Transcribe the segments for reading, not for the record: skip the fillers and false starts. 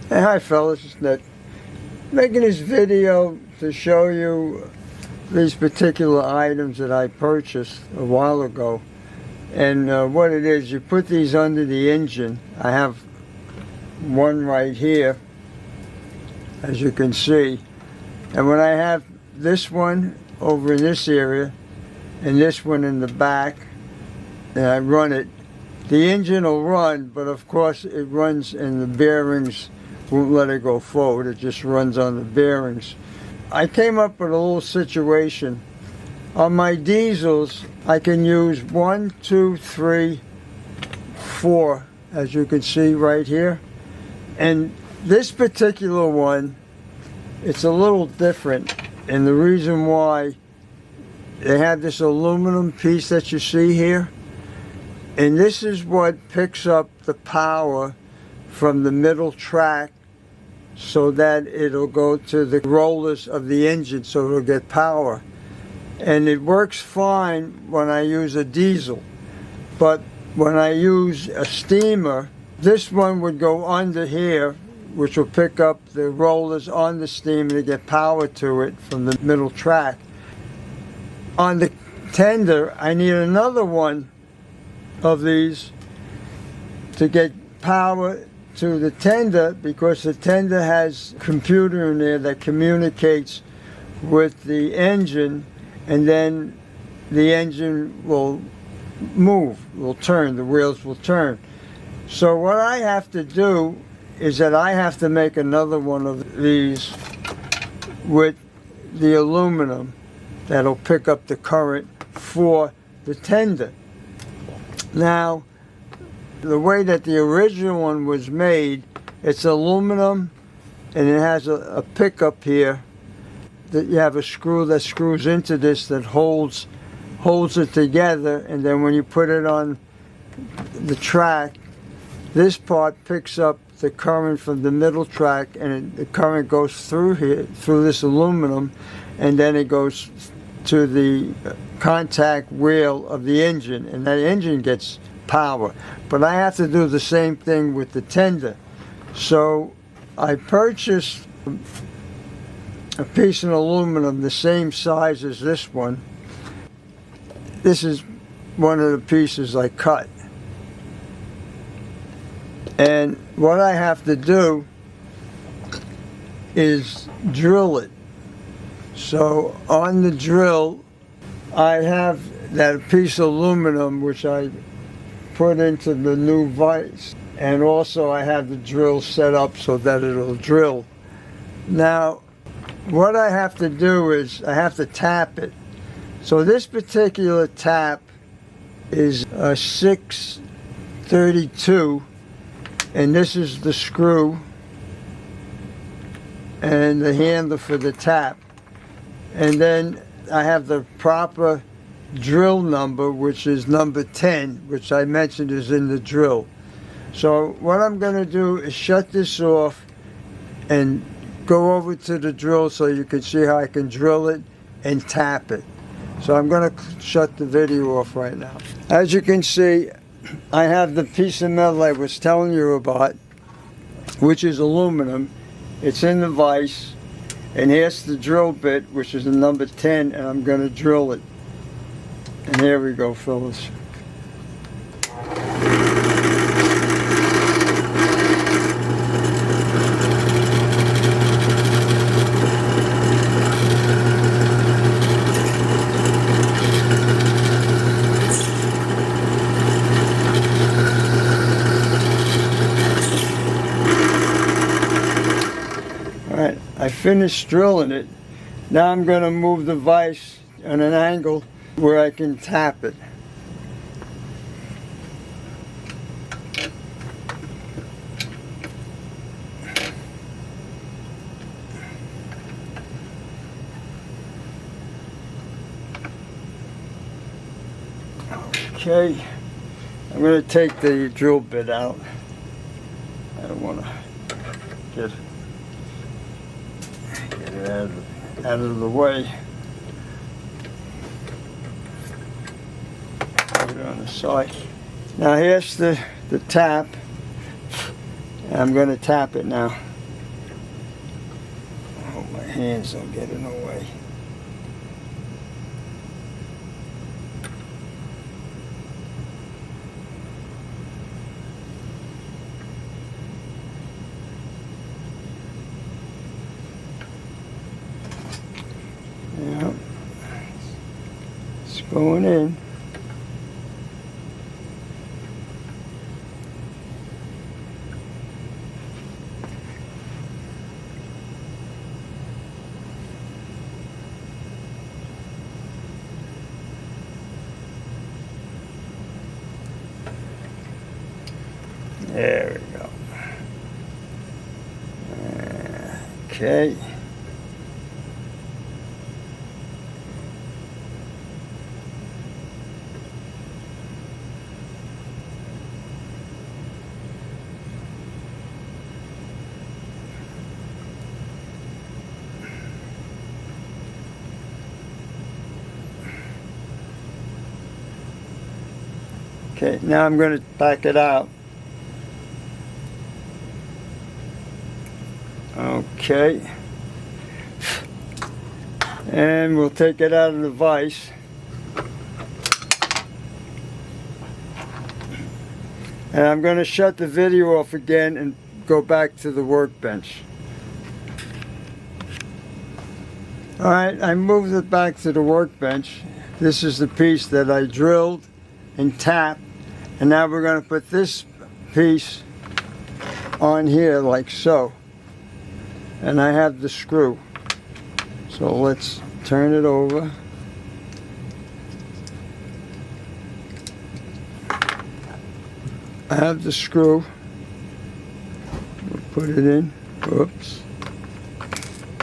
Hey, hi fellas, it's Ned. Making this video to show you these particular items that I purchased a while ago. And what it is, you put these under the engine. I have one right here, as you can see. And when I have this one over in this area, and this one in the back, and I run it, the engine will run, but of course it runs and the bearings won't let it go forward. It just runs on the bearings. I came up with a little situation. On my diesels, I can use 1, 2, 3, 4, as you can see right here. And this particular one, it's a little different. And the reason why, they have this aluminum piece that you see here. And this is what picks up the power from the middle track so that it'll go to the rollers of the engine so it'll get power. And it works fine when I use a diesel. But when I use a steamer, this one would go under here, which will pick up the rollers on the steamer to get power to it from the middle track. On the tender, I need another one of these to get power to the tender, because the tender has a computer in there that communicates with the engine, and then the engine will move, will turn, the wheels will turn. So what I have to do is that I have to make another one of these with the aluminum that'll pick up the current for the tender. Now, the way that the original one was made, it's aluminum and it has a pickup here that you have a screw that screws into this that holds it together, and then when you put it on the track, this part picks up the current from the middle track, and the current goes through here, through this aluminum, and then it goes to the contact wheel of the engine, and that engine gets power. But I have to do the same thing with the tender. So I purchased a piece of aluminum the same size as this one. This is one of the pieces I cut. And what I have to do is drill it. So on the drill, I have that piece of aluminum which I put into the new vise, and also I have the drill set up so that it'll drill. Now, what I have to do is I have to tap it. So this particular tap is a 632, and this is the screw and the handle for the tap. And then I have the proper drill number, which is number 10, which I mentioned is in the drill. So what I'm going to do is shut this off and go over to the drill so you can see how I can drill it and tap it. So I'm going to shut the video off right now. As you can see, I have the piece of metal I was telling you about, which is aluminum. It's in the vise, and here's the drill bit, which is the number 10, and I'm going to drill it. And here we go, fellas. Alright, I finished drilling it. Now I'm going to move the vise on an angle where I can tap it. Okay, I'm going to take the drill bit out. I don't want to get it out of the way. Put it on the side. Now here's the tap. I'm going to tap it now. hands don't get in the way. Yeah, it's going in. There we go. Okay. Okay, now I'm going to back it out. Okay. And we'll take it out of the vise. And I'm going to shut the video off again and go back to the workbench. Alright, I moved it back to the workbench. This is the piece that I drilled and tapped. And now we're going to put this piece on here like so. And I have the screw. So let's turn it over. I have the screw. We'll put it in. Oops.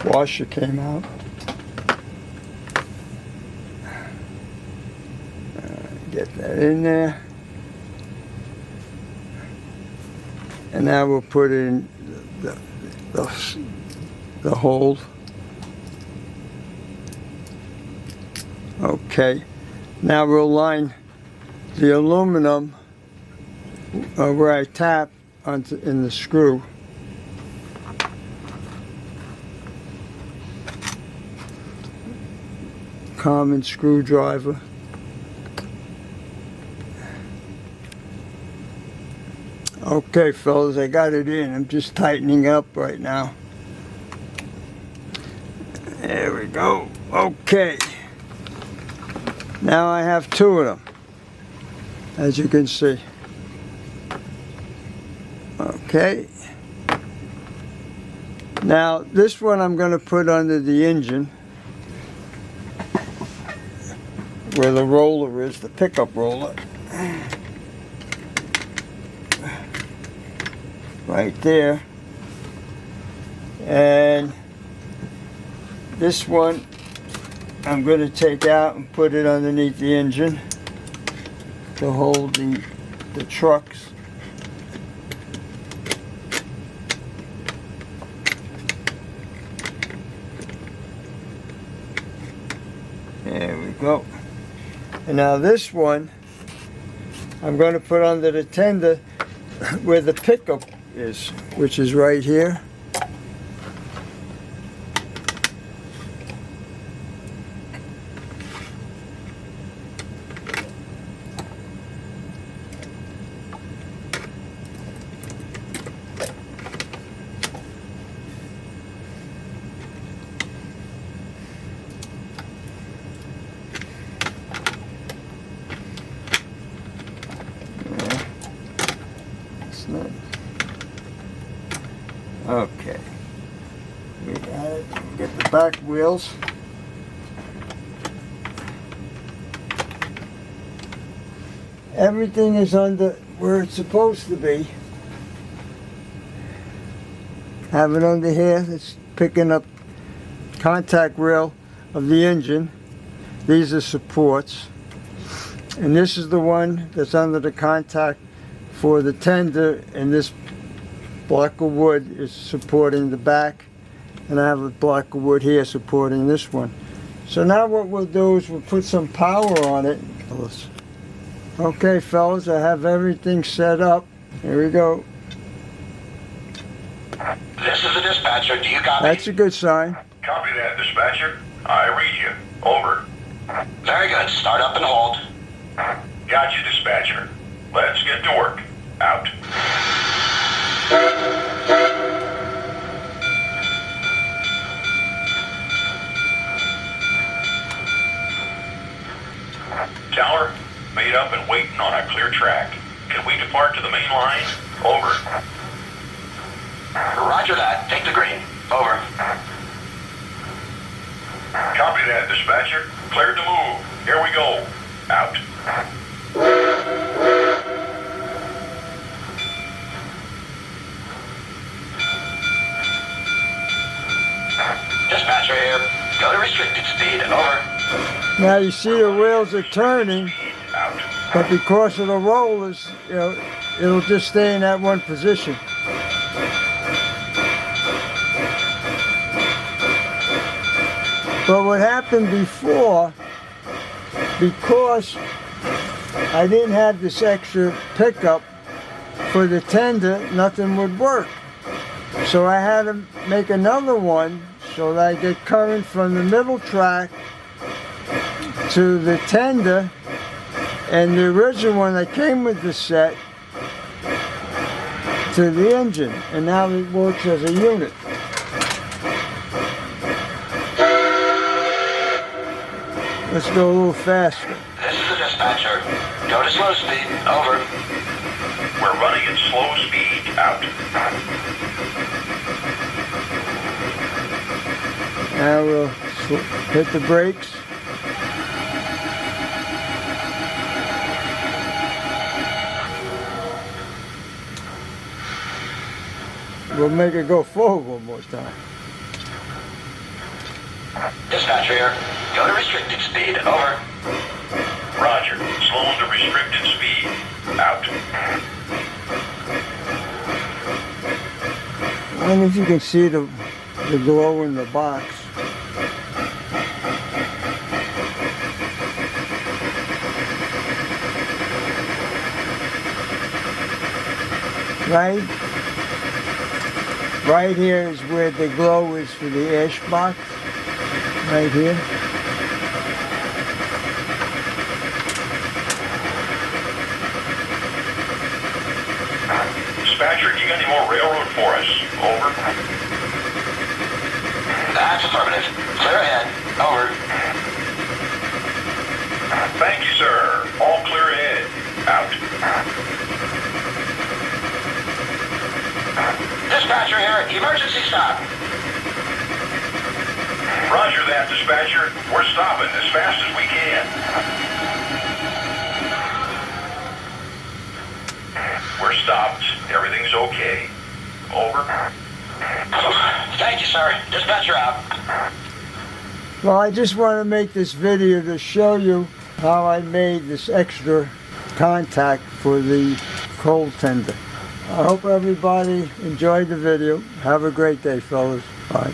Washer came out. Get that in there. And now we'll put in the hole. Okay. Now we'll line the aluminum where I tap in the screw. Common screwdriver. Okay, fellas, I got it in. I'm just tightening up right now. There we go. Okay. Now I have two of them, as you can see. Okay. Now, this one I'm going to put under the engine, where the roller is, the pickup roller. Right there. And this one I'm going to take out and put it underneath the engine to hold the trucks. There we go. And now this one I'm going to put under the tender where the pickup is, which is right here. Okay, we got it. Get the back wheels. Everything is under where it's supposed to be. Have it under here. It's picking up contact rail of the engine. These are supports. And this is the one that's under the contact for the tender, and this block of wood is supporting the back, and I have a block of wood here supporting this one. So now what we'll do is we'll put some power on it. Okay, fellas, I have everything set up. Here we go. This is the dispatcher. Do you copy? That's a good sign. Copy that, dispatcher. I read you. Over. Very good. Start up and hold. Got you, dispatcher. Let's get to work. Out. Tower, made up and waiting on a clear track. Can we depart to the main line? Over. Roger that. Take the green. Over. Copy that, dispatcher. Cleared to move. Here we go. Out. Dispatcher here. Go to restricted speed. Over. Now you see the wheels are turning, Out. but because of the rollers, it'll just stay in that one position. But what happened before, because I didn't have this extra pickup for the tender, nothing would work. So I had to make another one so that I get current from the middle track to the tender, and the original one that came with the set to the engine, and now it works as a unit. Let's go a little faster. This is the dispatcher. Go to slow speed. Over. We're running at slow speed. Out. Now we'll hit the brakes. We'll make it go forward one more time. Dispatcher here. Go to restricted speed. Over. Roger. Slowing to restricted speed. Out. I wonder if you can see the glow in the box. Right here is where the glow is for the ash box. Right here. Dispatcher, you got any more railroad for us? Over. That's affirmative. Clear ahead. Over. Thank you, sir. All clear ahead. Out. Dispatcher here. Emergency stop. Roger that, dispatcher. We're stopping as fast as we can. We're stopped. Everything's okay. Over. Thank you, sir. Dispatcher out. Well, I just want to make this video to show you how I made this extra contact for the coal tender. I hope everybody enjoyed the video. Have a great day, fellas. Bye.